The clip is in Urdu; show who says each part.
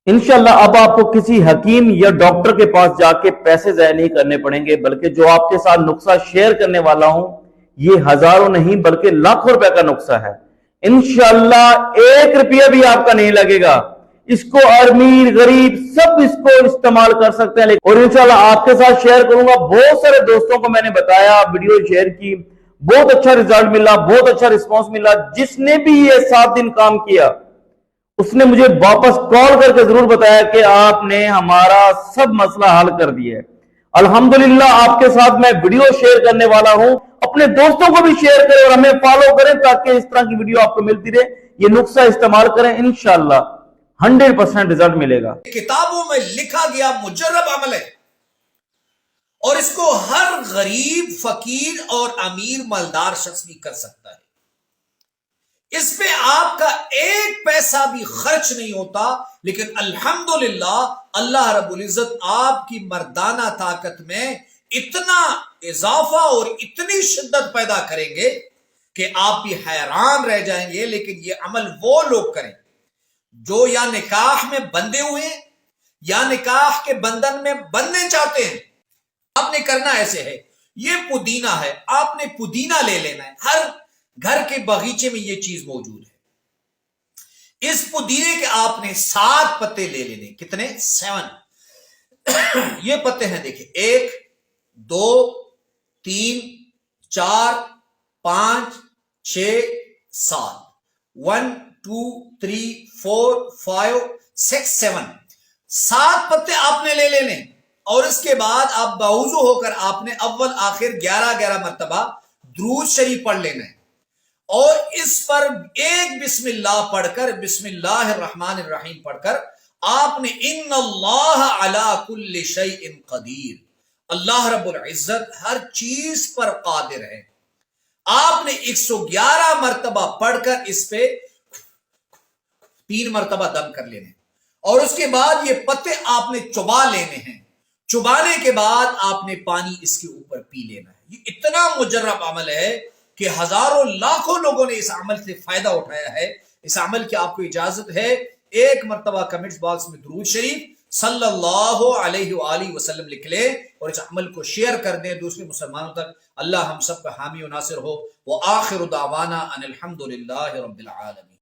Speaker 1: انشاءاللہ اب آپ کو کسی حکیم یا ڈاکٹر کے پاس جا کے پیسے ضائع نہیں کرنے پڑیں گے، بلکہ جو آپ کے ساتھ نسخہ شیئر کرنے والا ہوں یہ ہزاروں نہیں بلکہ لاکھوں روپے کا نسخہ ہے۔ انشاءاللہ 1 روپیہ بھی آپ کا نہیں لگے گا، اس کو امیر غریب سب اس کو استعمال کر سکتے ہیں، اور انشاءاللہ آپ کے ساتھ شیئر کروں گا۔ بہت سارے دوستوں کو میں نے بتایا، ویڈیو شیئر کی، بہت اچھا رزلٹ ملا، بہت اچھا رسپانس ملا۔ جس نے بھی یہ 7 دن کام کیا اس نے مجھے واپس کال کر کے ضرور بتایا کہ آپ نے ہمارا سب مسئلہ حل کر دیا ہے۔ الحمدللہ آپ کے ساتھ میں ویڈیو شیئر کرنے والا ہوں، اپنے دوستوں کو بھی شیئر کریں اور ہمیں فالو کریں تاکہ اس طرح کی ویڈیو آپ کو ملتی رہے۔ یہ نسخہ استعمال کریں، انشاءاللہ 100% رزلٹ ملے گا۔
Speaker 2: کتابوں میں لکھا گیا مجرب عمل ہے، اور اس کو ہر غریب، فقیر اور امیر مالدار شخص بھی کر سکتا ہے۔ اس میں آپ کا 1 پیسہ بھی خرچ نہیں ہوتا، لیکن الحمدللہ اللہ رب العزت آپ کی مردانہ طاقت میں اتنا اضافہ اور اتنی شدت پیدا کریں گے کہ آپ بھی حیران رہ جائیں گے۔ لیکن یہ عمل وہ لوگ کریں جو یا نکاح میں بندھے ہوئے ہیں یا نکاح کے بندھن میں بندھنے چاہتے ہیں۔ آپ نے کرنا ایسے ہے، یہ پودینہ ہے، آپ نے پودینہ لے لینا ہے۔ ہر گھر کے باغیچے میں یہ چیز موجود ہے۔ اس پودینے کے آپ نے 7 پتے لے لینے۔ کتنے؟ 7۔ یہ پتے ہیں، دیکھیں، 1 2 3 4 5 6 7 1 2 3 4 5 6 7 7 پتے آپ نے لے لینے، اور اس کے بعد آپ باوضو ہو کر آپ نے اول آخر 11 مرتبہ درود شریف پڑھ لینا ہے، اور اس پر ایک بسم اللہ پڑھ کر، بسم اللہ الرحمن الرحیم پڑھ کر آپ نے ان اللہ علی کل شیء قدیر، اللہ رب العزت ہر چیز پر قادر ہے، آپ نے 111 مرتبہ پڑھ کر اس پہ 3 مرتبہ دم کر لینے، اور اس کے بعد یہ پتے آپ نے چبا لینے ہیں۔ چبانے کے بعد آپ نے پانی اس کے اوپر پی لینا ہے۔ یہ اتنا مجرب عمل ہے کہ ہزاروں لاکھوں لوگوں نے اس عمل سے فائدہ اٹھایا ہے۔ اس عمل کی آپ کو اجازت ہے 1 مرتبہ کمنٹس باکس میں درود شریف صلی اللہ علیہ وآلہ وسلم لکھ لیں، اور اس عمل کو شیئر کر دیں دوسرے مسلمانوں تک۔ اللہ ہم سب کا حامی و ناصر ہو۔ وآخر دعوانا ان الحمدللہ رب العالمین۔